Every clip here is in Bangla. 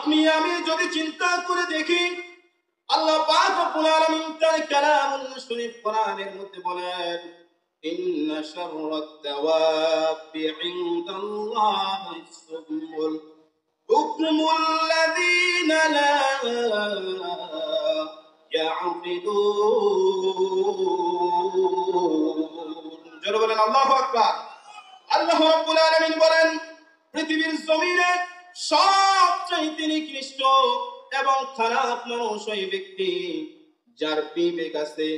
আপনি আমি যদি চিন্তা করে দেখি, আল্লাহ পাক রব্বুল আলামিন তার কালামুল শরীফ কোরআনের মধ্যে বলেন, ইন্না শাররাত দাওয়াবি ইনদাল্লাহিস সুমুল বুকমুল্লাযীনা লা ইয়াকিলুন। জোরে বলেন আল্লাহু আকবার। আল্লাহ রাব্বুল আলামিন বলেন, পৃথিবীর জমিনে সবচাইতে নিকৃষ্ট এবং খারাপ মানুষ ওই ব্যক্তি যার বিবেক আছে,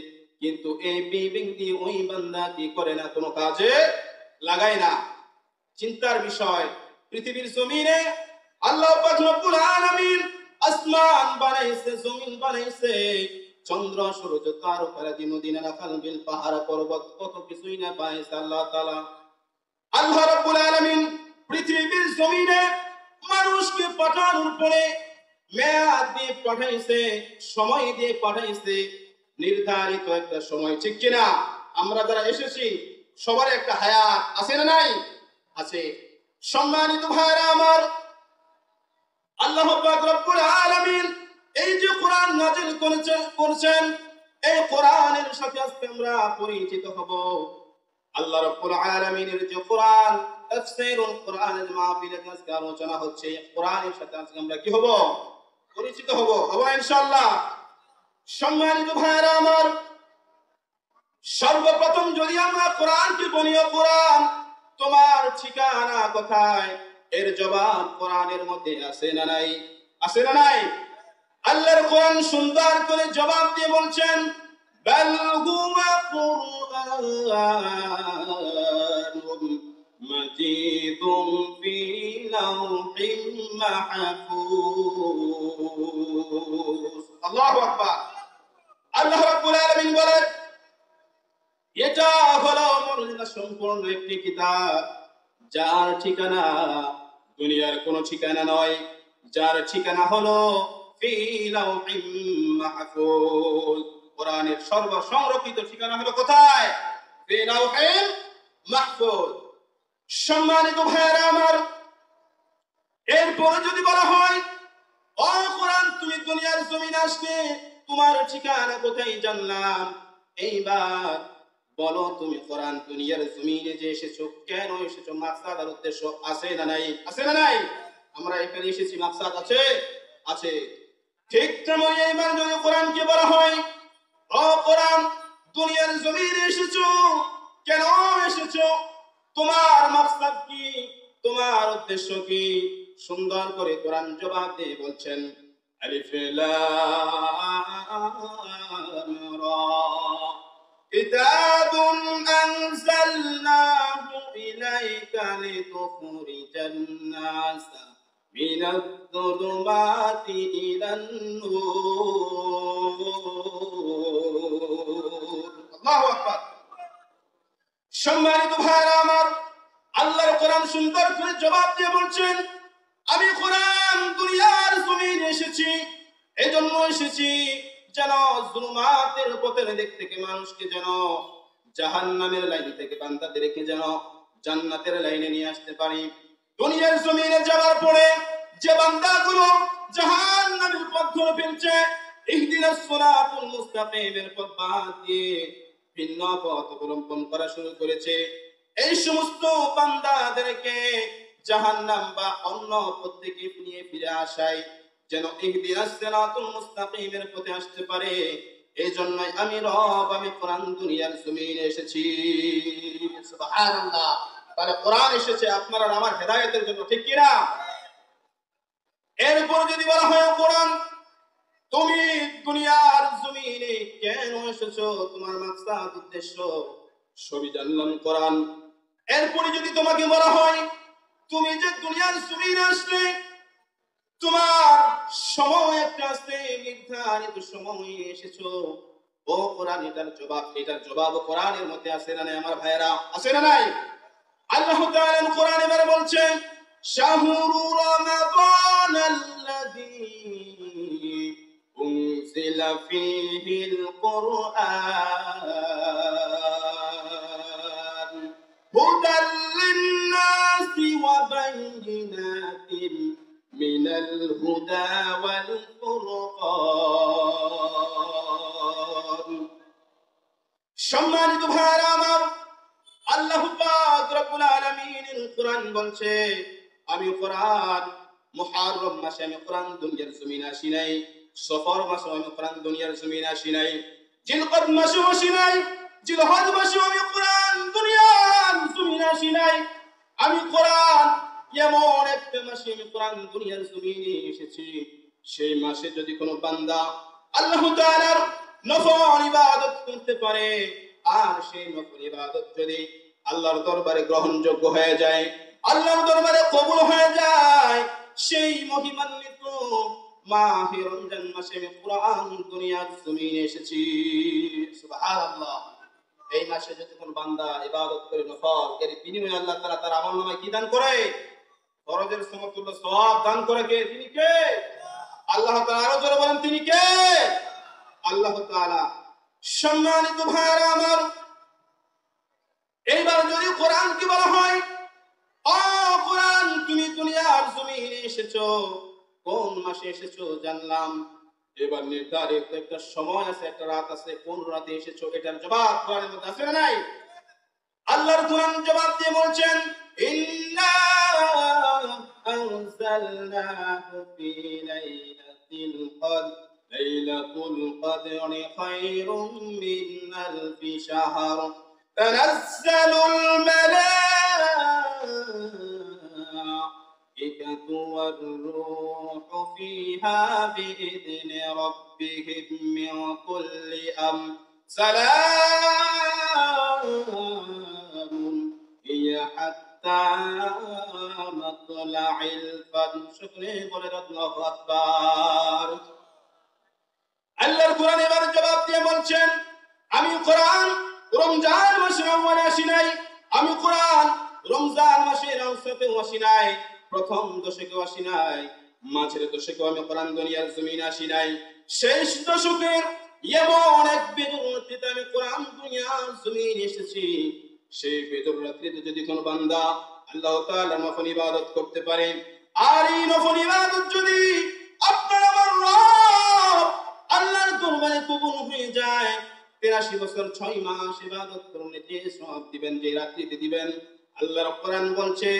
কিন্তু এই বিবেক দিয়ে ওই বান্দা কি করে না, কোনো কাজে লাগায় না। চিন্তার বিষয়, পৃথিবীর জমিনে আল্লাহ পাক রব্বুল আলামিন আসমান বানাইছে, জমিন বানাইছে, চন্দ্র সূর্য তারকা নদী নালা খাল বিল পাহাড় পর্বত কত কিছুই না বানাইছে আল্লাহ তাআলা। আল্লাহ রাব্বুল আলামিন পৃথিবীর জমিনে মানুষকে পাঠানোর পরে মেয়াদ দিয়ে পাঠাইছে, সময় দিয়ে পাঠাইছে, নির্ধারিত একটা সময়, ঠিক কিনা? আমরা যারা এসেছি সবার একটা হায়াত আছে না নাই? আছে। সম্মানিত ভাইরা আমার, আল্লাহ পাক রব্বুল আলামিন এই যে কোরআন নাযিল করেছেন, এই কোরআনের সাথে আজকে আমরা পরিচিত হব। আল্লাহ রাব্বুল আলামিনের যে কোরআন, তাফসীরুল কোরআনের মাহফিলে আজকে আলোচনা হচ্ছে, কোরআনের সাথে আজকে আমরা কি হব? পরিচিত হব ইনশাআল্লাহ। সম্মানিত ভাইরা আমার, সর্বপ্রথম যদি আমরা কোরআনকে বলি, কোরআন তোমার ঠিকানা কোথায়, এর জবাব কোরআনের মধ্যে আছে না নাই? আছে না নাই? আল্লাহর কোরআন সুন্দর করে জবাব দিয়ে বলছেন, বাল হুয়া কুরআনুম মাজিদুম ফি লাওহিম মাহফুজ। আল্লাহু আকবার। আল্লাহ রাব্বুল আলামিন বলেন, এটা হলো মর্যাদা সম্পন্ন একটি কিতাব, যার ঠিকানা দুনিয়ার কোনো ঠিকানা নয়, যার ঠিকানা হলো ফি লাওহিম মাহফুজ। কোরআনের সর্বসংরক্ষিত ঠিকানা হলো কোথায়? ফি লাওহিম মাহফুজ। সম্মানিত ভাইরা আমার, এরপরে যদি বলা হয়, ও কোরআন তুমি দুনিয়ার জমিনে আসলে তোমার ঠিকানা কোথায় জানলাম, এইবার বলো তুমি কোরআন দুনিয়ার জমিনে যে এসেছো, কেন এসেছো, মাকসাদ আর উদ্দেশ্য আছে না নাই? আছে না নাই? আমরা এখানে এসেছি, মাকসাদ আছে? আছে। ঠিক তেমনি এইবার যদি কোরআনকে বলা হয়, ও কোরআন দুনিয়ার জমিনে এসেছো, কেন এসেছো, তোমার মাকসাদ কি, তোমার উদ্দেশ্য কি? সুন্দর করে কোরআন জবাব দিয়ে বলছেন, আলিফ লাম রা কিতাবুন আনজালনাহু ইলাইকা লিতুখরিজান নাস মিনাজ যুলুমাতি ইলান নূর। আল্লাহু আকবার। সম্মানিত ভাইরা আমার, আল্লাহর কোরআন সুন্দর করে জবাব দিয়ে বলছেন, আমি কোরআন দুনিয়ার জমিনে এসেছি, এজন্য এসেছি যেন জুলুমাতের পথের দিক থেকে মানুষকে যেন জাহান্নামের লাইন থেকে বান্দাদেরকে যেন জান্নাতের লাইনে নিয়ে আসতে পারি। দুনিয়ার জমিনে যাওয়ার পরে যে বান্দাগুলো জাহান্নামের পথ ধরে ফেলছে, ইহদিনাস সিরাতুল মুস্তাকিমের পথ বাদ দিয়ে ভিন্ন পথ অবলম্বন করা শুরু করেছে, এই সমস্ত বান্দাদেরকে জাহান্নাম বা অন্য পথ থেকে নিয়ে ফিরে আসায় যেন ইহদিনাস সিরাতুল মুস্তাকিমের পথে আসতে পারে, এই জন্যই আমি রব, আমি কোরআন দুনিয়ার জমিনে এসেছি। সুবহানাল্লাহ। তাহলে কোরআন এসেছে আপনার আর আমার হেদায়েতের জন্য, ঠিক কি না? এরপর যদি বলা হয়, কোরআন তুমি দুনিয়ার জমিনে কেন এসেছো, তোমার মাকসাদ উদ্দেশ্য সবই জানলাম কোরআন। এরপরে যদি তোমাকে বলা হয়, তুমি যে দুনিয়ার জমিনে আসলে তোমার সময় একটা আছে, নির্ধারিত সময়ে এসেছো, ও কোরআন এটার জবাব কোরআনের মধ্যে আছে না নাই আমার ভাইয়েরা? আছে না নাই? আল্লাহ তাআলা কোরআনে এবারে বলছেন, শাহরু রমাদানাল্লাযী উনজিলা ফীহিল কুরআন হুদাল লিন-নাসি ওয়া বাইয়িনাতিন মিনাল الهدى والفرقان সম্মানিত ভাইরা আমার আল্লাহ পাক রব্বুল আলামিন কোরআন বলছে আমি কোরআন মুহররম মাসে আমি কোরআন দুনিয়ার জমিনে আসি নাই সফর মাসে আমি কোরআন দুনিয়ার জমিনে আসি নাই জিলকদ মাসে আসি নাই জিলহজ মাসে আমি কোরআন দুনিয়ার জমিনে আসি নাই আমি কোরআন এমন একটা মাসে আমি কোরআন দুনিয়ার জমিনে এসেছি সেই মাসে যদি কোনো বান্দা আল্লাহ তাআলার নফল ইবাদত করতে পারে আর সেই নফল ইবাদত যদি আল্লাহর দরবারে গ্রহণযোগ্য হয়ে যায় আল্লাহর দরবারে কবুল হয়ে যায় সেই মহিমান্বিত মাহে রমজান মাসে আমি কোরআন দুনিয়ার জমিনে এসেছি সুবহানাল্লাহ এই মাসে যদি কোন বান্দা ইবাদত করে নফল এর বিনিময়ে আল্লাহ তাআলা তার আমলনামায় কি দান করে ফরজের সমতুল্য সওয়াব দান করে কে তিনি কে আল্লাহ তাআলা আরো জোরে বলেন তিনি কে আল্লাহ তাআলা সম্মানিত ভাইরা আমার এইবার যদি কোরআন কি বলা হয় ও কোরআন তুমি দুনিয়ার জমিনে এসেছো কোন মাসে এসেছো জানলাম এবার নির্ধারিত একটা সময় আছে একটা রাত আছে কোন রাতে এসেছো এটার জবাব কোরআনের মধ্যে আছে না নাই আল্লাহর কোরআন জবাব দিয়ে বলছেন ইন্না আনজালনাহু ফি লাইলাতিল কদর লাইলাতুল কদরি খায়রুম মিন আলফি শাহর তানাজ্জালুল মালাঈকাতু ওয়ার রূহু ফিহা বিইذনি রাব্বিহিম মিন কুল্লি আমর সালামুন হিয়া হাত্তা মাতলাইল ফাজর শুকরে বলে আল্লাহু আকবার আল্লাহর কোরআন এবার জবাব দিয়ে বলছেন আমি কোরআন রমজান মাসের আউয়ালে আসি নাই আমি কোরআন রমজান মাসের আওসাতে আসি নাই প্রথম দশকে আসি নাই মাঝের দশকে আমি কোরআন দুনিয়ার জমিনে আসি নাই শেষ দশকের এমন এক বেজর রাত্রিতে আমি কোরআন দুনিয়ার জমিনে এসেছি সেই বেজর রাত্রিতে যদি কোনো বান্দা আল্লাহ তাআলার নফল ইবাদত করতে পারে আর এই নফল ইবাদত যদি আপনার আমার রব আল্লাহর দরবারে কবুল হয়ে যায় 83 বছর 6 মাস ইবাদত করলে যে সওয়াব দিবেন যে রাত্রিতে দিবেন আল্লাহর কোরআন বলছে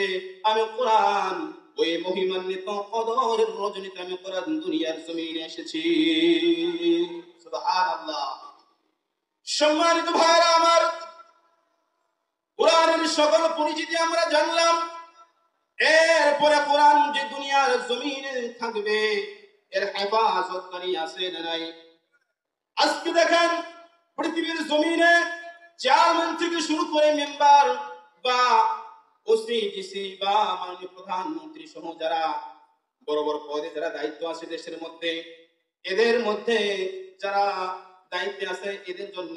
আমি কোরআন ওই মহিমান্বিত কদরের রজনীতে আমি কোরআন দুনিয়ার জমিনে এসেছি সুবহানাল্লাহ সম্মানিত ভাইরা আমার কোরআনের সকল পরিচিতি আমরা জানলাম এরপরে কোরআন যে দুনিয়ার জমিনে থাকবে এর হেফাজতকারী আছে না নাই আজকে দেখেন পৃথিবীর জমিনে চেয়ারম্যান থেকে শুরু করে মেম্বার বা ওসি ডিসি বা মাননীয় প্রধানমন্ত্রী সহ যারা বড় বড় পদে যারা দায়িত্ব আছে দেশের মধ্যে এদের মধ্যে যারা দায়িত্বে আছে এদের জন্য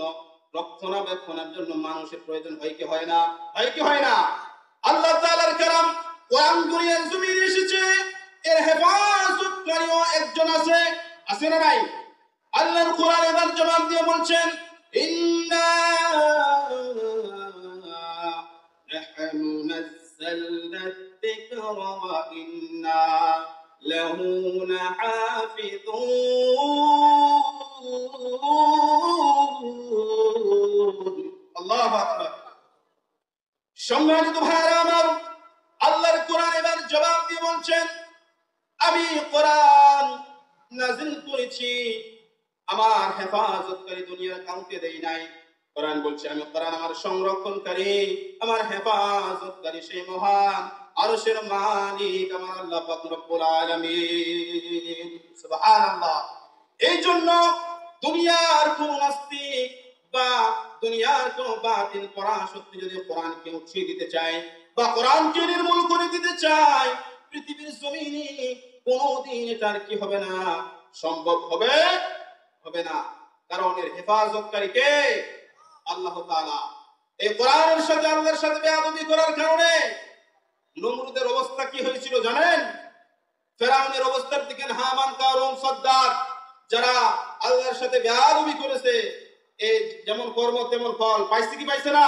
রক্ষণাবেক্ষণের জন্য মানুষের প্রয়োজন হয় কি হয় না হয় কি হয় না আল্লাহ তাআলার কালাম কোরআন দুনিয়ার জমিনে এসেছে এর হেফাজতকারীও একজন আছে আছে না নাই আল্লাহর কোরআন এবার জবাব দিয়ে বলছেন ইন্না নাহনু নাযালনা যিকরা ওয়া ইন্না লাহু লাহাফিযুন আল্লাহু আকবার সম্মানিত ভাইরা আমার আল্লাহর কোরআন এবার জবাব দিয়ে বলছেন আমি কোরআন নাযিল করেছি আমার হেফাজতকারী দুনিয়ার কাউকে দেই নাই কোরআন বলছে আমি কোরআন আমার সংরক্ষণকারী আমার হেফাজতকারী সেই মহান আরশের মালিক আমার আল্লাহ পাক রব্বুল আলামিন সুবহানাল্লাহ এইজন্য দুনিয়ার কোন নাস্তিক বা দুনিয়ার কোন বাতিল পরাশক্তি যদি কোরআনকে উঠিয়ে দিতে চায় বা কোরআনকে নির্মূল করে দিতে চায় পৃথিবীর জমিনে কোনদিন এটার কি হবে না সম্ভব হবে হবে না কারণ এর হেফাজতকারী কে আল্লাহ তাআলা এই কোরআনের সাথে আল্লাহর সাথে বেয়াদবি করার কারণে নমরুদের অবস্থা কি হয়েছিল জানেন ফেরাউনের অবস্থার দিকে হামান কারুন সাদ্দাত যারা আল্লাহর সাথে বেয়াদবি করেছে এই যেমন কর্ম তেমন ফল পাইছে কি পাইছে না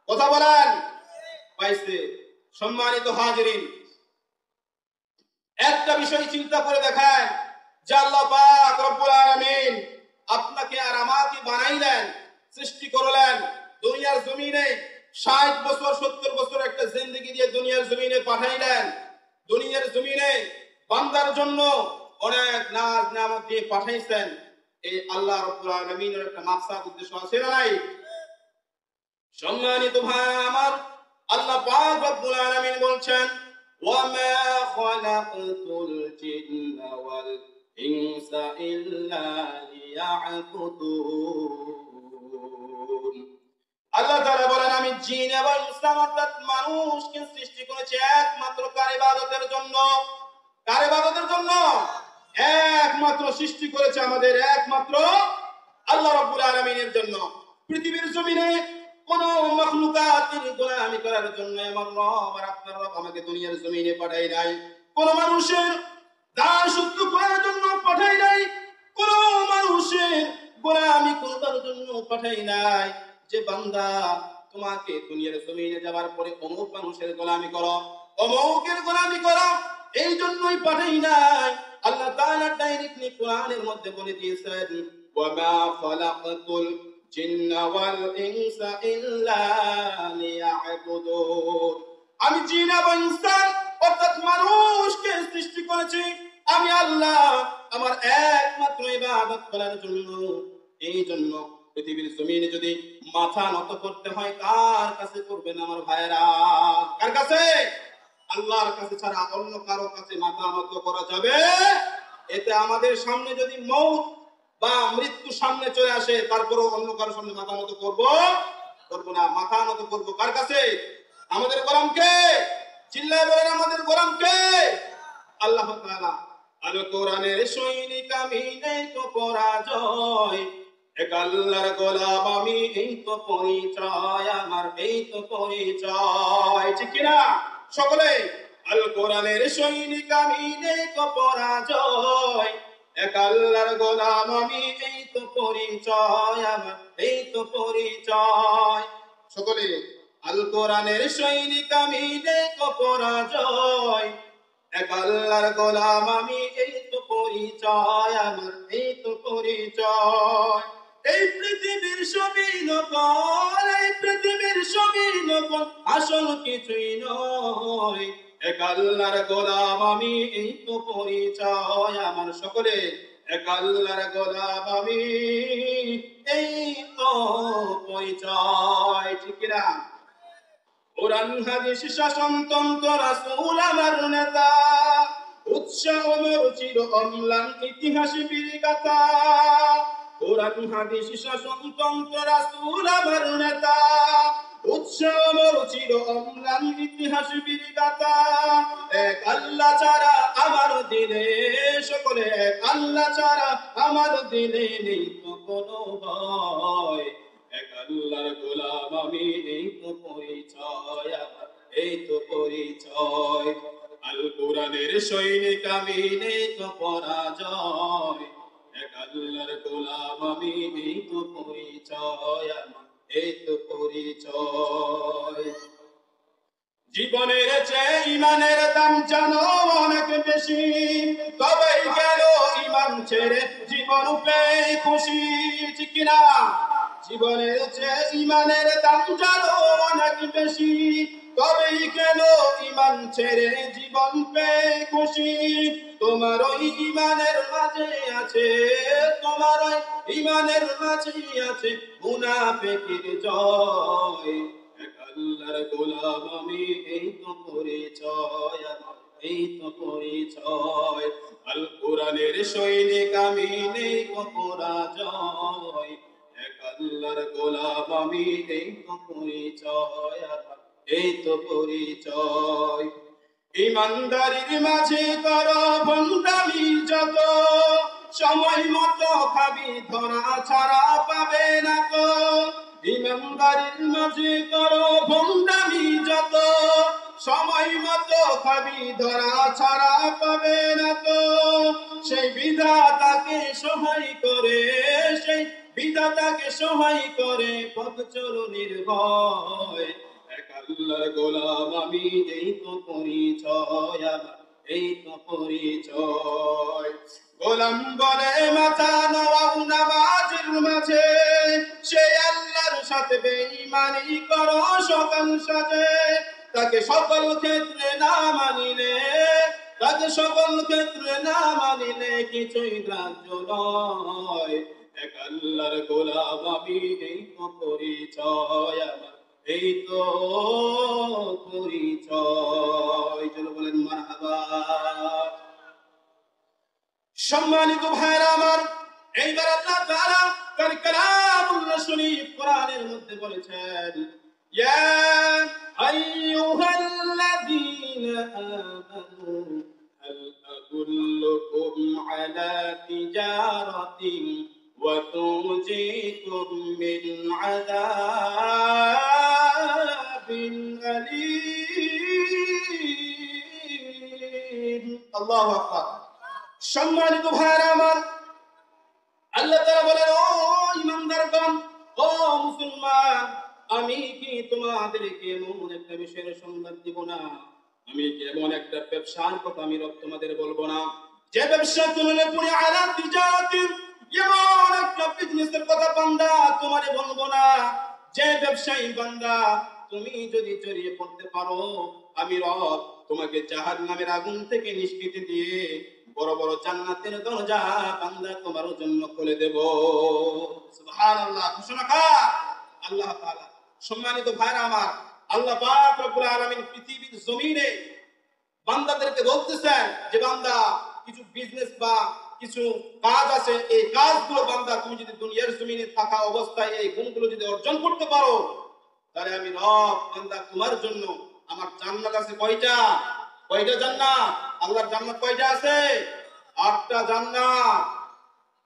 কথা বলেন পাইছে সম্মানিত হাজিরিন একটা একটা বিষয় চিন্তা করে দেখেন যে আল্লাহ পাক রব্বুল আলামিন আপনাকে আর আমাকে বানাইলেন, সৃষ্টি করলেন দুনিয়ার জমিনে 60 বছর 70 বছর একটা জিন্দেগি দিয়ে দুনিয়ার জমিনে পাঠাইলেন। দুনিয়ার জমিনে বান্দার জন্য অনেক নাজ নিয়ামত দিয়ে পাঠাইছেন। এই আল্লাহ রাব্বুল আলামিনের একটা মাকসাদ উদ্দেশ্য আছে না নাই? সম্মানিত ভাই আমার, আল্লাহ পাক রব্বুল আলামিন বলছেন ওয়ামা খালাকতুল জিন্না ওয়াল ইনসা ইল্লা লিয়াবুদুন। আল্লাহ তাআলা বলেন আমি জিন এবং ইনসান অর্থাৎ মানুষকে সৃষ্টি করেছি একমাত্র কার ইবাদতের জন্য। কার ইবাদতের জন্য? একমাত্র সৃষ্টি করেছে আমাদের একমাত্র আল্লাহ রাব্বুল আলামিনের জন্য। পৃথিবীর জমিনে কোন মাখলুকাতের গোলামি করার জন্য আমার রব আর আপনার রব আমাকে দুনিয়ার জমিনে পাঠাই নাই। কোন মানুষের দাসত্ব করার জন্য পাঠাই নাই। কোন মানুষের গোলামি করবার জন্য পাঠাই নাই যে বান্দা তোমাকে দুনিয়ার জমিনে যাবার পরে অমুক মানুষের গোলামি করো, অমুকের গোলামি করো, এই জন্যই পাঠাই নাই। আল্লাহ তাআলা ডাইরেক্টলি কোরআনের মধ্যে বলে দিয়েছেন ওয়ামা খালাকতুল জিন্না ওয়াল ইনসা ইল্লা লিয়াবুদুন। আমি জিন এবং ইনসান অর্থাৎ মানুষকে সৃষ্টি করেছি আমি আল্লাহ আমার একমাত্র ইবাদত করার জন্য। এই জন্য পৃথিবীর জমিনে যদি মাথা নত করতে হয় কার কাছে করবেন আমার ভাইরা? কার কাছে? আল্লাহর কাছে ছাড়া অন্য কারো কাছে মাথা নত করা যাবে? এতে আমাদের সামনে যদি মউত বা মৃত্যু সামনে চলে আসে তারপরও অন্য কারোর সামনে মাথা নত করব না। মাথা নত করব কার কাছে? আমাদের গোলামকে। চিল্লায় বলেন আমাদের গোলামকে। আল্লাহ তাআলা আল কোরআনের সৈনিক আমি নেই তো পরাজয়, এক আল্লাহর গোলাম আমি এই তো পরিচয় আমার, এই তো পরিচয়। ঠিক কি না সকলে? আল কোরআনের সৈনিক আমি নেই তো পরাজয়, এক আল্লাহর গোলাম আমি এই তো পরিচয় আমার, এই তো পরিচয়। সকলে আল কোরআনের সৈনিক আমি নেই তো পরাজয়, এক আল্লাহর গোলাম আমি এই তো পরিচয় আমার, এই তো পরিচয়। এই পৃথিবীর সবই নকল, এই পৃথিবীর সবই নকল, আসল কিছুই নয়, এক আল্লাহর গোলাম আমি এই তো পরিচয় আমার। সকলে এক আল্লাহর গোলাম আমি এই তো পরিচয়। ঠিক না? কোরআন হাদিস শাসনতন্ত্র রাসূল আমার নেতা, উৎসাহ মোর চির অম্লান ইতিহাস বীরগাথা। কোরআন হাদিস শাসনতন্ত্র রাসূল আমার নেতা, উৎসাহ মোর চির অম্লান ইতিহাস বীরগাথা। এক আল্লাহ ছাড়া আমার দিলে, সকলে এক আল্লাহ ছাড়া আমার দিলে নেই তো কোনো ভয়, এক আল্লাহর গোলাম আমি এই তো পরিচয় আমার, এই তো পরিচয়। আল কোরআনের সৈনিক আমি নেই তো পরাজয়, এক আল্লাহর গোলাম আমি এই তো পরিচয় আমার, এই তো পরিচয়। জীবনের চেয়ে ইমানের দাম জানো অনেক বেশি, তবেই গেল ইমান ছেড়ে জীবন পেয়ে খুশি। ঠিক কিনা? জীবনের চেয়ে ইমানের দাম জানো অনেক বেশি, তবেই গেল ইমান ছেড়ে জীবন পেয়ে খুশি। তোমার ওই ইমানের মাঝে আছে, তোমার ওই ইমানের মাঝে আছে মুনাফিকের জয়, এক আল্লাহর গোলাম আমি এই তো পরিচয় আমার, এই তো পরিচয়। আল কোরআনের সৈনিক আমি নেই তো পরাজয়, এক আল্লাহর গোলাম আমি এই তো পরিচয় আমার, এই তো পরিচয়। ইমানদারির মাঝে করো ভণ্ডামি যত, সময় মতো খাবি ধরা ছাড়া পাবে না তো। ইমানদারির মাঝে করো ভণ্ডামি যত, সময় মতো খাবি ধরা ছাড়া পাবে না তো। সেই বিধাতাকে সহায় করে, সেই বিধাতাকে সহায় করে পথ চলো নির্ভয়, এক আল্লাহর গোলাম আমি এই তো পরিচয় আমার, এই তো পরিচয়। গোলাম বলে মাথা নোয়াও নামাজের মাঝে, সে আল্লাহর সাথে বেঈমানি করো সকাল সাজে। তাকে সকল ক্ষেত্রে না মানিলে, তাকে সকল ক্ষেত্রে না মানিলে কিছুই গ্রাহ্য নয়। এক আল্লাহর গোলাম আমি, এই তো পরিচয় আমার, এই তো পরিচয়। চলো বলেন মারহাবা। সম্মানিত ভাইরা আমার, এইবার আল্লাহ তাআলা তার কালামুল্লাহ শরীফ কোরআনের মধ্যে বলেছেন, ইয়া আইয়ুহাল্লাযীনা আমানু হাল আদুল্লুকুম আলা তিজারাতিন ওয়া তুনজিকুম মিন আযাবিন আলীম। আল্লাহু আকবার। সম্মানিত ভাইরা আমার, আল্লাহ তাআলা বলেন, ও ঈমানদারগণ, ও মুসলমান, আমি কি তোমাদেরকে এমন একটা বিষয়ের সংবাদ দিব না? আমি কি এমন একটা ব্যবসার কথা আমি তোমাদের বলবো না, যে ব্যবসা করলে পরে আলা তিজারাতিন, এমন একটা বিজনেসের কথা বান্দা তোমারে বলবো না, যে ব্যবসায়ী বান্দা তুমি যদি জড়িয়ে পড়তে পারো, আমি রব তোমাকে জাহান্নামের আগুন থেকে নিষ্কৃতি দিয়ে বড় বড় জান্নাতের দরজা বান্দা তোমার জন্য খুলে দেব। সুবহানাল্লাহ। ঘোষণা কার? আল্লাহ তাআলা। সম্মানিত ভাইরা আমার, আল্লাহ পাক রব্বুল আলামিন পৃথিবীর জমিনে বান্দাদেরকে বলতেছেন যে বান্দা, কিছু বিজনেস বা কিছু কাজ আছে, এই কাজগুলো বান্দা তুমি যদি দুনিয়ার জমিনে থাকা অবস্থায় এই গুণগুলো যদি অর্জন করতে পারো, তাহলে আমি রব বান্দা তোমার জন্য আমার জান্নাত আছে। কয়টা? কয়টা জান্নাত? আল্লাহর জান্নাত কয়টা আছে? 8টা জান্নাত।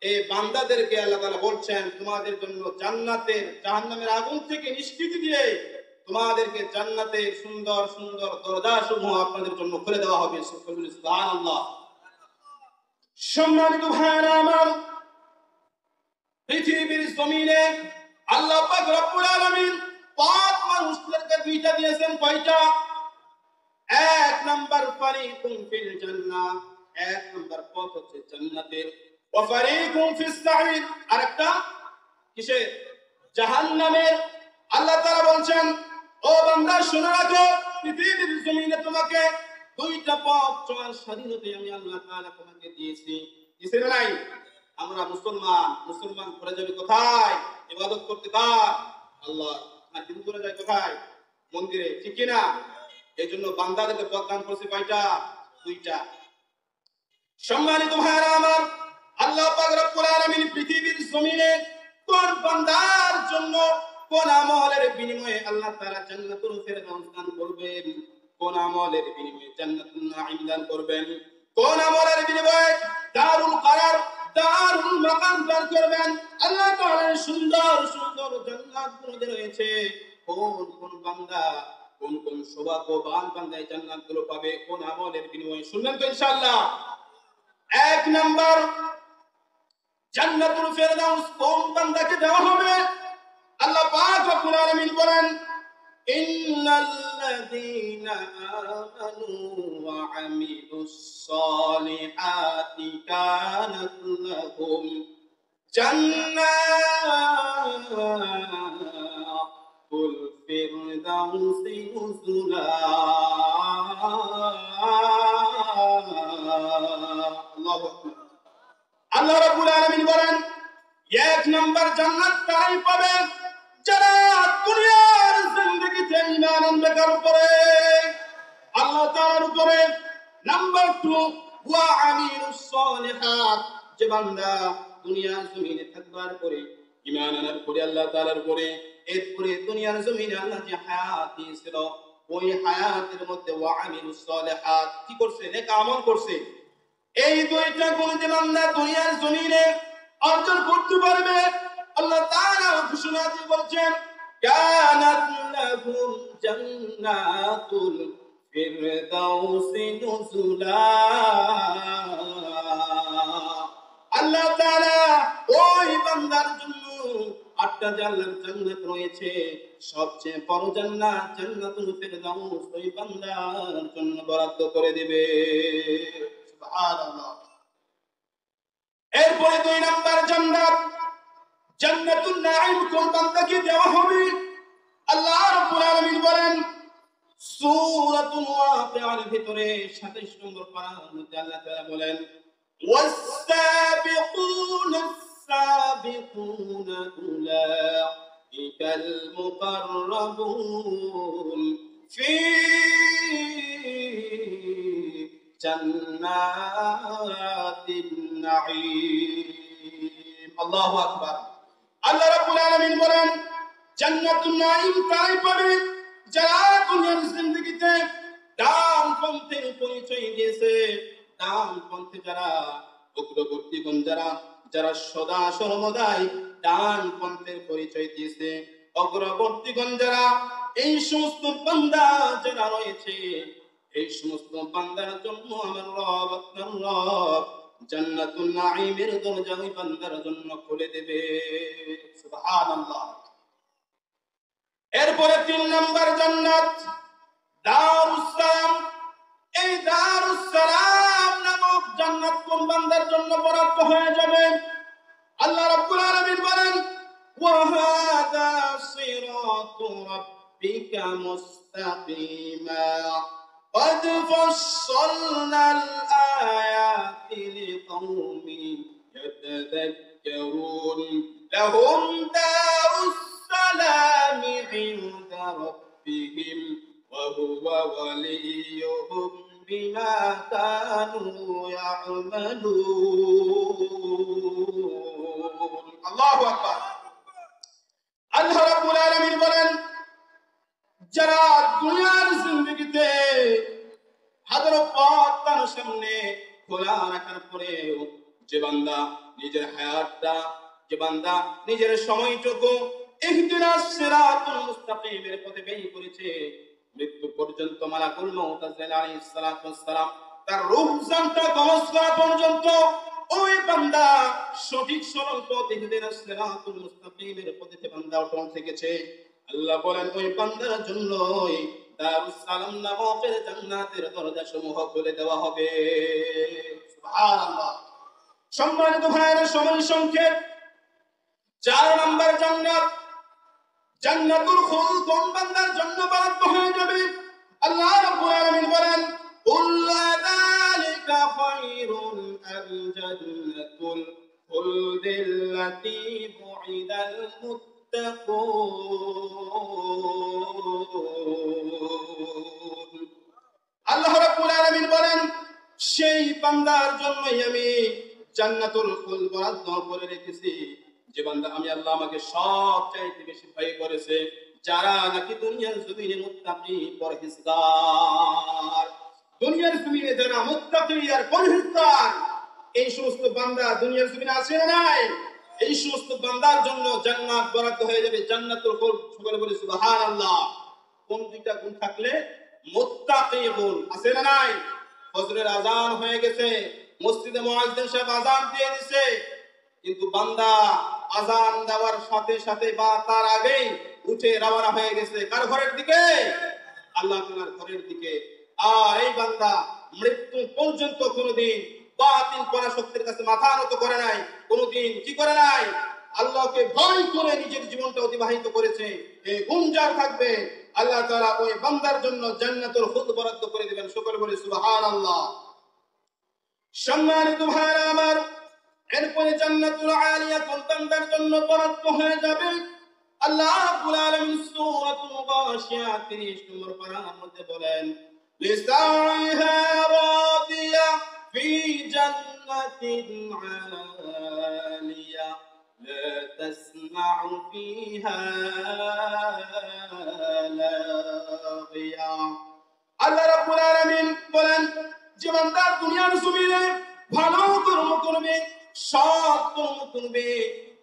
এই বান্দাদেরকে আল্লাহ তাআলা বলছেন, তোমাদের জন্য জান্নাতের, জাহান্নামের আগুন থেকে নিষ্কৃতি দিয়ে তোমাদেরকে জান্নাতের সুন্দর সুন্দর দরজাসমূহ আপনাদের জন্য খুলে দেওয়া হবে। সুবহানাল্লাহ। সম্মানিত ভাইরা আমার, পৃথিবীর জমিনে আল্লাহ পাক রব্বুল আলামিন পাক মানুষদেরকে দুইটা দিয়েছেন। কয়টা? এক নাম্বার ফারিকুন ফিল জান্নাহ, এক নাম্বার পথ হচ্ছে জান্নাতের। ওয়া ফারিকুন ফিস সাঈর, আরেকটা কিসে? জাহান্নামের। আল্লাহ তাআলা বলছেন, ও বান্দা শুনে রাখো, পৃথিবীর জমিনে তোমাকে দুইটা পথ চলার স্বাধীনতা আমি আল্লাহ তাআলা তোমাকে দিয়েছি। দিয়েছি না নাই? আমরা মুসলমান, মুসলমান ঘুরে যাবে কোথায়? ইবাদত করতে কার? আল্লাহ। আর দিন ঘুরে যায় কোথায়? মন্দিরে, ঠিক কি না? এই জন্য বান্দাদেরকে পথ দান করছে কয়টা? দুইটা। সম্মানিত ভাইরা আমার, আল্লাহ পাক রব্বুল আলামিন পৃথিবীর জমিনে কোন বান্দার জন্য কোন আমলের বিনিময়ে আল্লাহ তাআলা জান্নাতুল ফেরদাউস দান করবেন, কোন আমলের বিনিময়ে জান্নাতুন নাঈম দান করবেন, কোন আমলের বিনিময়ে দারুল করার, দারুল মাকাম দান করবেন, আল্লাহ তাআলার সুন্দর সুন্দর জান্নাতগুলো যে রয়েছে, কোন কোন বান্দা, কোন কোন সৌভাগ্যবান বান্দা এই জান্নাতগুলো পাবে, কোন আমলের বিনিময়ে শুনবেন তো ইনশাআল্লাহ। এক নাম্বার, জান্নাতুল ফেরদাউস কোন বান্দাকে দেওয়া হবে? আল্লাহ পাক রব্বুল আলামিন বলেন, ইন্নাল্লাযীনা আমানু ওয়া আমিলুস সালিহাতি কানাত লাহুম জান্নাতুল ফিরদাউসি নুজুলা। আল্লাহু আকবার। আল্লাহ রাব্বুল আলামিন বলেন, এক নাম্বার জান্নাত তারাই পাবে যারা দুনিয়ার জিন্দেগিতে ঈমান আনবে কার উপরে? আল্লাহ তাআলার উপরে। নাম্বার 2, ওয়া আমিলুস সালিহাত, যে বান্দা দুনিয়ার জমিনে থাকবার পরে ঈমান আনার পরে আল্লাহ তাআলার উপরে, এরপরে দুনিয়ার জমিনে আল্লাহ যে হায়াত দিয়েছিল, ওই হায়াতের মধ্যে ওয়া আমিলুস সালিহাত কি করছে? নেক আমল করছে। এই দুইটা গুণ যে বান্দা দুনিয়ার জমিনে অর্জন করতে পারবে, আল্লাহ তাআলা ঘোষণা দিয়ে বলছেন, কানাত লাহুম জান্নাতুল ফিরদাউসি নুজুলা। আল্লাহ তাআলা ওই বান্দার জন্য 8টা 7টা যে আল্লাহর জান্নাত রয়েছে, সবচেয়ে বড় জান্নাত জান্নাতুল ফিরদাউস ওই বান্দার জন্য বরাদ্দ করে দিবে। সুবহানাল্লাহ। এরপরে 2 নাম্বার জান্নাত জান্নাতুন নাঈম কোন বান্দাকে দেওয়া হবে? আল্লাহ রাব্বুল আলামিন বলেন সূরাতুল ওয়াকিআর ভিতরে 27 নম্বর পারার মধ্যে আল্লাহ তাআলা বলেন ওয়াস-সাবিকুনা আস-সাবিকুনা উলাইকাল মুকাররাবুন ফি জান্নাতিন নাঈম। আল্লাহু আকবার। আল্লাহ রাব্বুল আলামিন বলেন জান্নাতুন নাঈম তাই পাবে যারা দুনিয়ার জিন্দেগিতে ডানপন্থের পরিচয় দিয়েছে, ডানপন্থে যারা অগ্রবর্তীগণ, যারা সদা সর্বদাই ডানপন্থের পরিচয় দিয়েছে, অগ্রবর্তীগণ যারা, এই সমস্ত বান্দা যারা রয়েছে, এই সমস্ত বান্দার জন্য আমার রব, আপনার রব জান্নাতুন নাঈমের দরজা ওই বান্দার জন্য খুলে দেবে। সুবহানাল্লাহ। এরপরে 3 নাম্বার জান্নাত দারুস সালাম। এই দারুস সালাম নামক জান্নাত কোন বান্দার জন্য বরাদ্দ হয়ে যাবে? আল্লাহ রাব্বুল আলামিন বলেন ওয়া হাযা সিরাতু রাব্বিকা মুস্তাকিমা قد فصلنا الآيات لقوم يتذكرون لهم دار السلام عند ربهم وهو وليهم بما كانوا يعملون الله أكبر الله رب العالمين বলেন যারা দুনিয়ার জিন্দেগিতে হাজারো পথ তার সামনে খোলা রাখার পরেও যে বান্দা নিজের হায়াতটা, যে বান্দা নিজের সময়টুকু ইহদিনাস সিরাতুল মুস্তাকিমের পথে ব্যয় করেছে, মৃত্যু পর্যন্ত মালাকুল মউত আজরাইল আলাইহিস সালাতু ওয়াস সালাম তার রূহ জানটা কবজ করা পর্যন্ত ওই বান্দা সঠিক সরল পথ ইহদিনাস সিরাতুল মুস্তাকিমের পথে যে বান্দা অটল থেকেছে, আল্লাহ বলেন ওই বান্দার জন্য দারুস সালাম নামক জান্নাতের দরজা সমূহ খুলে দেওয়া হবে। সুবহানাল্লাহ। সম্মানিত ভাইয়েরা, সময় সংক্ষেপ। 4 নাম্বার জান্নাত জান্নাতুল খুলদ কোন বান্দার জন্য বরাদ্দ হয়ে যাবে? আল্লাহ রাব্বুল আলামিন বলেন কুল আযালিকা খায়রুন আম জান্নাতুল খুলদিল্লাতী বুইদাল আল্লাহ রাব্বুল আলামিন বলেন সেই বান্দার জন্যই আমি জান্নাতুল খুলদ বরাদ্দ করে রেখেছি যে বান্দা আমি আল্লাহ আমাকে সবচাইতে বেশি ভয় করেছে, যারা নাকি দুনিয়ার জমিনে মুত্তাকি পরহেজগার, দুনিয়ার জমিনে যারা মুত্তাকি আর পরহেজগার, এই সমস্ত বান্দা দুনিয়ার জমিনে আছে না নাই? এই সমস্ত বান্দার জন্য জান্নাত বরাদ্দ হয়ে যাবে, জান্নাতুল খুলদ। সকলে বলি সুবহানাল্লাহ। কোন 2টা গুণ থাকলে? মুত্তাকি গুণ আছে না নাই? ফজরের আযান হয়ে গেছে, মসজিদে মুয়াজ্জিন সাহেব আযান দিয়ে দিয়েছে, কিন্তু বান্দা আযান দেওয়ার সাথে সাথে বা তার আগেই উঠে রওনা হয়ে গেছে কার ঘরের দিকে? আল্লাহ তাআলার ঘরের দিকে। আর এই বান্দা মৃত্যু পর্যন্ত কোনদিন বাতিল করা শক্তির কাছে মাথা নত করে নাই, কোনদিন কি করে নাই? আল্লাহকে ভয় করে নিজের জীবনটা অতিবাহিত করেছে। এই গুণ যার থাকবে, আল্লাহ তাআলা ওই বান্দার জন্য জান্নাতুল খুলদ বরাদ্দ করে দিবেন। সকলে বলি সুবহানাল্লাহ। সম্মানিত ভাইরা আমার, এরপরে জান্নাতুল আলিয়া কোন বান্দার জন্য বরাদ্দ হয়ে যাবে? আল্লাহ রাব্বুল আলামিন সূরাতুল গাশিয়া 30 নম্বর পারার মধ্যে বলেন লিসাইহা রাদিয়া ফি জান্নাতিন আলিয়া লা তাসমাউ ফিহা লাগিয়া। আল্লাহ রাব্বুল আলামিন বলেন যে বান্দা দুনিয়ার জমিনে ভালো কর্ম করবে, সৎ কর্ম করবে,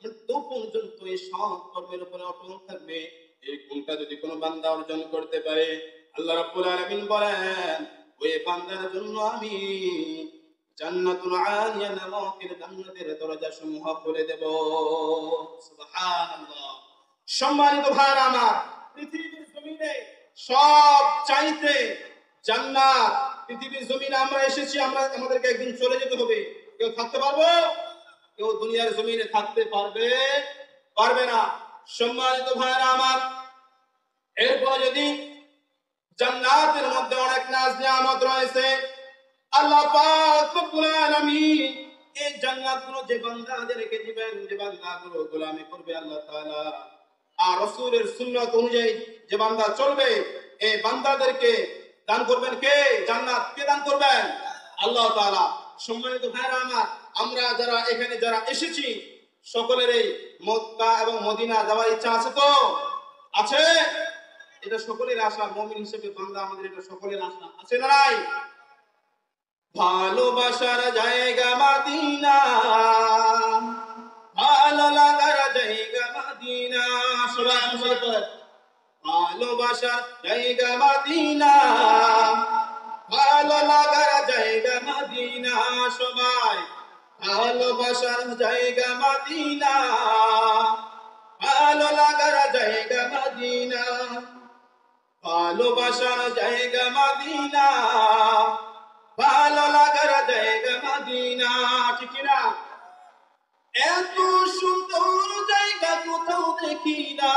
মৃত্যু পর্যন্ত এই সৎ কর্মের উপরে অটল থাকবে, এই গুণটা যদি কোনো বান্দা অর্জন করতে পারে, আল্লাহ রাব্বুল আলামিন বলেন ওই বান্দার জন্য আমি জান্নাতুল আলিয়া নামক জান্নাতের দরজা সমূহ খুলে দেব। সুবহানাল্লাহ। সম্মানিত ভাইরা আমার, পৃথিবীর জমিনে সব চাইতে জান্নাত, পৃথিবীর জমিনে আমরা এসেছি, আমরা আমাদেরকে একদিন চলে যেতে হবে। কেউ থাকতে পারবো? কেউ দুনিয়ার জমিনে থাকতে পারবে না। সম্মানিত ভাইরা আমার, এরপর যদি জান্নাতের মধ্যে অনেক নাজ নিয়ামত রয়েছে, আল্লাহ পাক রব্বুল আলামিন এই জান্নাতগুলো যে বান্দাদেরকে দিবেন, যে বান্দাগুলো গোলামি করবে আল্লাহ তাআলা আর রাসূলের সুন্নাত অনুযায়ী যে বান্দা চলবে, এই বান্দাদেরকে দান করবেন কে? জান্নাত কে দান করবেন? আল্লাহ তাআলা। সম্মানিত ভাইরা আমার, আমরা যারা এখানে যারা এসেছি সকলেরই মক্কা এবং মদিনা যাওয়ার ইচ্ছা আছে তো? আছে? এটা সকলের আশা, মুমিন হিসেবে বান্দা আমাদের এটা সকলের আশা আছে না নাই? ভালোবাসার জায়গা মদিনা, ভালো লাগার জায়গা মদিনা, সবাই আমসাল করেন। ভালোবাসার জায়গা মদিনা, ভালো লাগার জায়গা মদিনা, সবাই ভালোবাসার জায়গা মদিনা, ভালো লাগার জায়গা মদিনা, ভালোবাসার জায়গা মদিনা, ভালো লাগার জায়গা মদিনা, ঠিক না? এত সুন্দর জায়গা কোথাও দেখি না,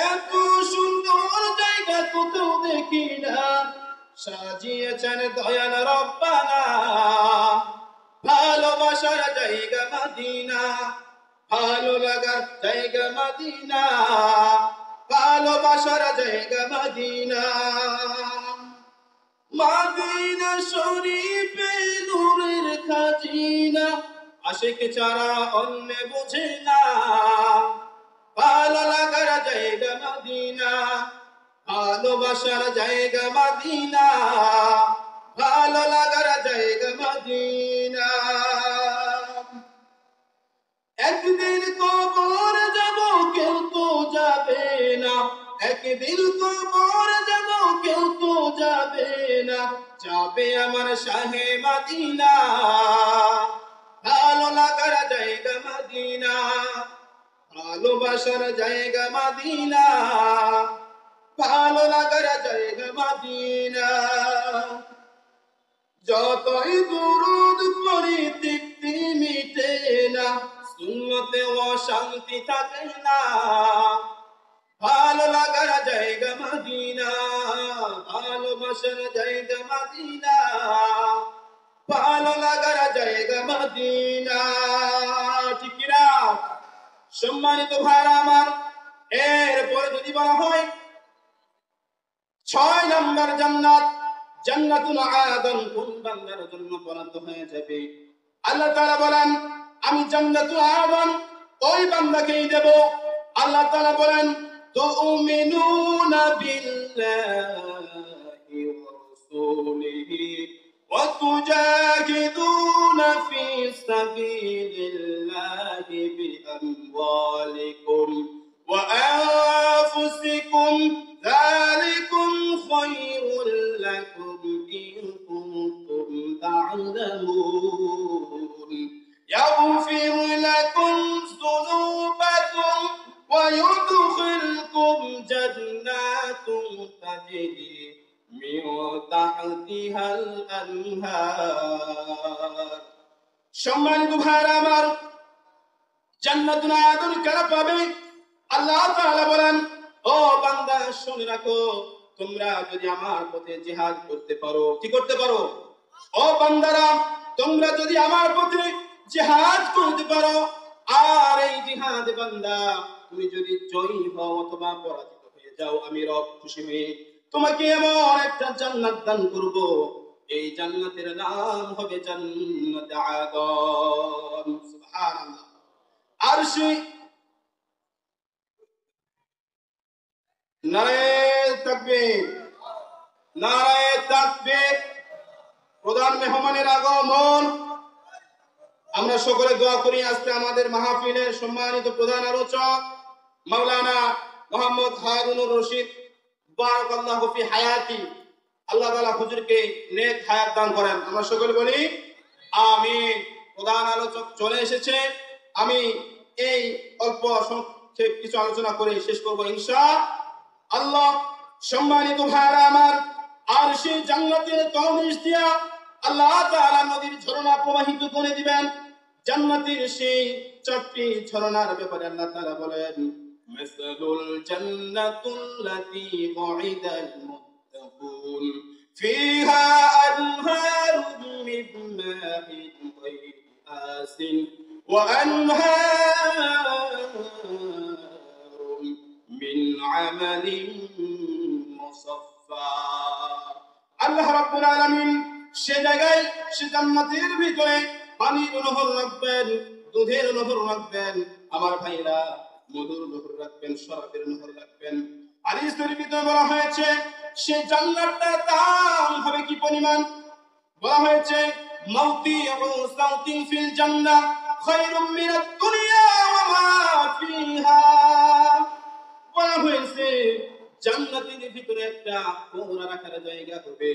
এত সুন্দর জায়গা কোথাও দেখি না, সাজিয়েছেন দয়াল রব্বানা, ভালোবাসার জায়গা মদিনা, ভালো লাগার জায়গা মদিনা, ভালোবাসার জায়গা মদিনা। মদিনা শরীফে নূরের খাজিনা, আশিক ছাড়া অন্য বোঝে না, ভালো লাগার জায়গা মদিনা, ভালোবাসার জায়গা মদিনা, ভালো লাগার জায়গা মদিনা। একদিন কবর যাব কেউ তো যাবে না, একদিন কবর যাব কেউ তো যাবে না, যাবে আমার শাহে মদিনা, ভালো লাগার জায়গা মদিনা, ভালোবাসার জায়গা মদিনা, ভালো লাগার জায়গা মদিনা। যতই দুরূদ পড়ি তৃপ্তি মিটে না, সুন্নতে অশান্তি থাকে না, ভালো লাগার জায়গা মদিনা, ভালোবাসার জায়গা মদিনা, ভালো লাগার জায়গা মদিনা, ঠিক না? সম্মানিত ভাইরা আমার, এরপরে যদি বলা হয় 6 নম্বর জান্নাত, জান্নাতুল আদন কোন বান্দার জন্য বরাদ্দ হয়ে যাবে? আল্লাহ তাআলা বলেন, আমি জান্নাতুল আদন ওই বান্দাকেই দেব। আল্লাহ তাআলা বলেন, তুমিনুনা বিল্লাহি ওয়া রাসূলিহি ওয়া তুজাহিদুনা ফি সাবিলিল্লাহি বিআমওয়ালিকুম ওয়া আনফুসিকুম, যালিকুম খায়রুল লাকুম ইন কুনতুম তা'লামুন, يغفر لكم ذنوبكم ويدخلكم جنات تجري من تحتها الأنهار। সম্মানিত ভাইরা আমার, জান্নাতুল আদন কারা পাবে? আল্লাহ তাআলা বলেন, ও বান্দা শুনে রাখো, তোমরা যদি আমার পথে জিহাদ করতে পারো, কি করতে পারো? ও বান্দারা, তোমরা যদি আমার পথে জিহাদ করতে পারো, আর এই জিহাদ বান্দা তুমি যদি জয়ী হও অথবা পরাজিত হয়ে যাও, আমি রব খুশি হয়ে তোমাকে এমন একটা জান্নাত দান করব, এই জান্নাতের নাম হবে জান্নাত আদন। সুবহানাল্লাহ। আর সেই নারায়ে তাকবীর, নারায়ে তাকবীর। প্রধান মেহমানের আগমন। আমরা সকলে দোয়া করি, আজকে আমাদের মাহফিলের সম্মানিত প্রধান আলোচক মাওলানা মোহাম্মদ হারুনুর রশিদ বারাকাল্লাহু ফি হায়াতি, আল্লাহ তাআলা হুজুরকে নেক হায়াত দান করেন। আমরা সকলে বলি আমিন। প্রধান আলোচক চলে এসেছে, আমি এই অল্প কিছু আলোচনা করে শেষ করবো ইনশাআল্লাহ। সম্মানিত ভাইরা আমার, আর সেই জান্নাতের তলদেশ দিয়া আল্লাহ তাআলা নদীর ঝর্ণা প্রবাহিত করে দিবেন। জান্নাতের সেই 4টি ঝর্ণার ব্যাপারে আল্লাহ তাআলা বলেন, মাসালুল জান্নাতুল্লাতী উইদাল মুত্তাকুন ফিহা আনহারুম মিন মাইন গায়রি আসিন ওয়া আনহারুম মিন আমালিন মুসাফফা। আল্লাহ রাব্বুল আলামিন সে জায়গায়, সে জান্নাতের ভিতরে পানির নহর রাখবেন, দুধের নহর রাখবেন, আমার ভাইরা মধুর নহর রাখবেন, শরাবের নহর রাখবেন। হাদিসের ভিতরে বলা হয়েছে সে জান্নাতটার দাম হবে কি পরিমাণ, বলা হয়েছে মাউতি এবং সাউতি ফিল জান্নাহ খায়রুম মিনাদ দুনিয়া ওয়া মা ফিহা। বলা হয়েছে জান্নাতের ভিতরে একটা কোণা রাখার জায়গা হবে,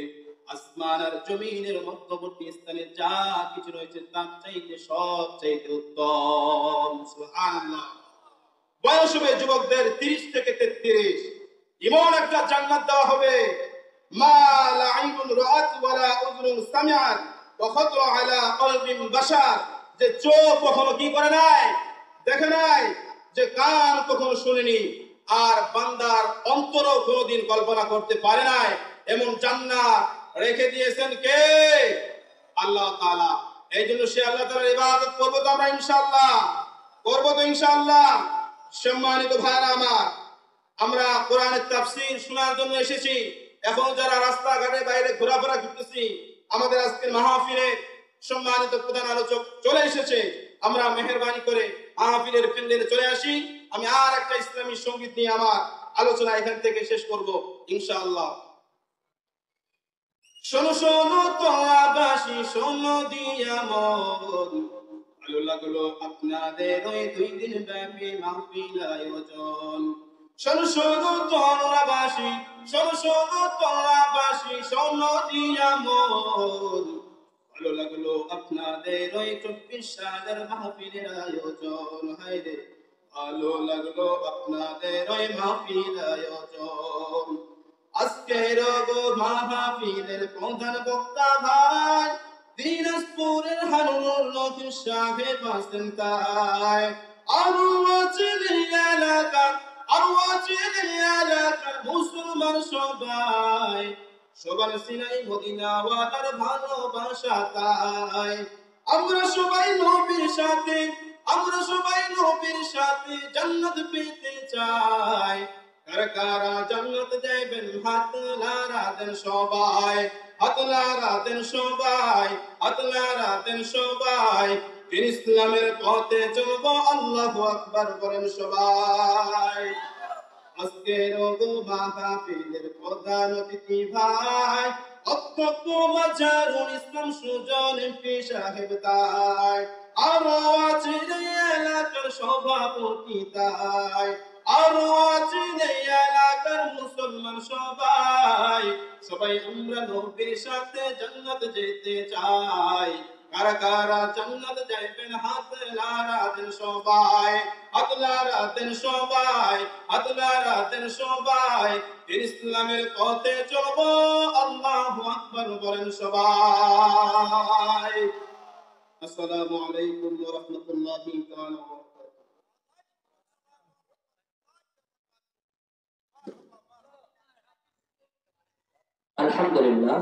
আসমান আর জমিনের মধ্যবর্তী স্থানে যা কিছু রয়েছে তার চাইতে সব চাইতে উত্তম। সুবহানাল্লাহ। বয়স হবে যুবকদের 30 থেকে 33। এমন একটা জান্নাত দেওয়া হবে, মা লা আইনুন রাআত ওয়া লা উযুনুন সামিআত ওয়া খাতরা আলা কলবিন বাশার, যে চোখ কখনো কি করে নাই, দেখে নাই, যে কান কখনো শুনেনি, আর বান্দার অন্তরও কোনোদিন কল্পনা করতে পারে নাই, এমন জান্নাত রেখে দিয়েছেন কে? আল্লাহ তাআলা। এই জন্য সে আল্লাহ তাআলার ইবাদত করব তো আমরা ইনশাআল্লাহ, করব তো ইনশাআল্লাহ। সম্মানিত ভাইরা আমার, আমরা কোরআনের তাফসীর শোনার জন্য এসেছি। এখন যারা রাস্তাঘাটে বাইরে ঘোরাফেরা করতেছি, আমাদের আজকের মাহফিলে সম্মানিত প্রধান আলোচক চলে এসেছে, আমরা মেহেরবানি করে মাহফিলের প্যান্ডেলে চলে আসি। আমি আর একটা ইসলামী সঙ্গীত নিয়ে আমার আলোচনা এখান থেকে শেষ করব ইনশাআল্লাহ। শোনো শোনো তোয়াবাসী, শোনো দিয়া মন, ভালো লাগলো আপনাদের ওই 2 দিন ব্যাপী মাহফিল আয়োজন। শোনো শোনো তোয়াবাসী, শোনো শোনো তোয়াবাসী, শোনো দিয়া মন, ভালো লাগলো আপনাদের ওই 24 সালের মাহফিলের আয়োজন। হায়রে ভালো লাগলো আপনাদের ওই মাহফিল আয়োজন। আজকের মাহফিলের প্রধান বক্তা ভাই দিনাজপুরের হারুনুর রশিদ সাহেব আছেন তাই। আরো আছেন এলাকার মুসলমান সবাই, সবার সিনাই মদিনাওয়ালার ভালোবাসা তাই। আমরা সবাই নবীর সাথে, আমরা সবাই নবীর সাথে জান্নাত পেতে চাই। কারা কারা জান্নাত যাইবেন হাত লারা দেন সবাই, হাত লারা দেন সবাই, হাত লারা দেন সবাই। দিন ইসলামের পথে চলবো, আল্লাহু আকবার করেন সবাই। আজকের মাহফিলের প্রধান অতিথি ভাই অধ্যক্ষ মাজারুল ইসলাম সুজন এমপি সাহেব তাই। আরো আছেন এলাকার সভাপতি তাই, আরো আছেন এলাকার মুসলমান সবাই। সবাই আমরা নবীর সাথে জান্নাত যেতে চাই। কারা কারা জান্নাত যাইবেন হাত লারা দেন সবাই, হাত লারা দেন সবাই, হাত লারা দেন সবাই। ইসলামের পথে চলবো, আল্লাহু আকবার বলেন সবাই। আসসালামু আলাইকুম ওয়া রাহমাতুল্লাহি তাআলা ওয়া বারাকাতুহু। আলহামদুলিল্লাহ।